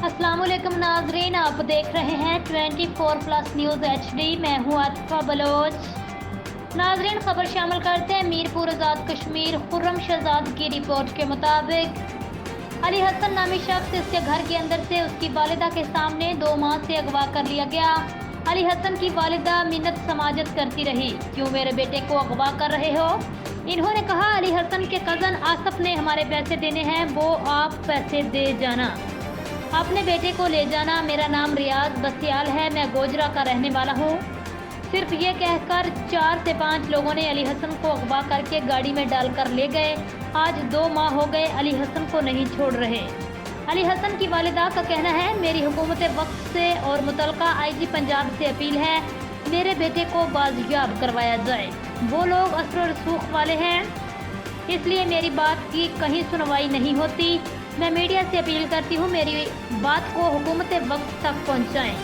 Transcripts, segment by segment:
अस्सलाम वालेकुम नाजरीन, आप देख रहे हैं 24+ न्यूज़ HD। मैं हूँ आतिफा बलोच। नाजरीन, खबर शामिल करते हैं मीरपुर आज़ाद कश्मीर। खुर्रम शहजाद की रिपोर्ट के मुताबिक अली हसन नामी शख्स इसके घर के अंदर से उसकी वालिदा के सामने 2 माह से अगवा कर लिया गया। अली हसन की वालिदा मिन्नत समाजत करती रही, क्यों मेरे बेटे को अगवा कर रहे हो। इन्होंने कहा, अली हसन के कज़न आसफ ने हमारे पैसे देने हैं, वो आप पैसे दे जाना, अपने बेटे को ले जाना। मेरा नाम रियाज बसियाल है, मैं गोजरा का रहने वाला हूँ। सिर्फ ये कहकर 4 से 5 लोगों ने अली हसन को अगवा करके गाड़ी में डालकर ले गए। आज 2 माह हो गए, अली हसन को नहीं छोड़ रहे। अली हसन की वालिदा का कहना है, मेरी हुकूमत वक्त से और मुतलका IG पंजाब से अपील है, मेरे बेटे को बाजियाब करवाया जाए। वो लोग असर और रसूख वाले हैं, इसलिए मेरी बात की कहीं सुनवाई नहीं होती। मैं मीडिया से अपील करती हूँ, मेरी बात को हुकूमत वक्त तक पहुँचाएं।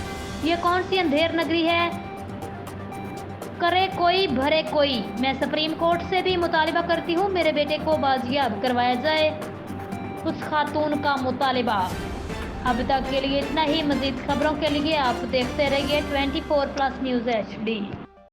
ये कौन सी अंधेर नगरी है, करे कोई भरे कोई। मैं सुप्रीम कोर्ट से भी मुतालिबा करती हूँ, मेरे बेटे को बाजियाब करवाया जाए। उस खातून का मुतालिबा। अब तक के लिए इतना ही। मज़ीद खबरों के लिए आप देखते रहिए 24+ न्यूज़ HD।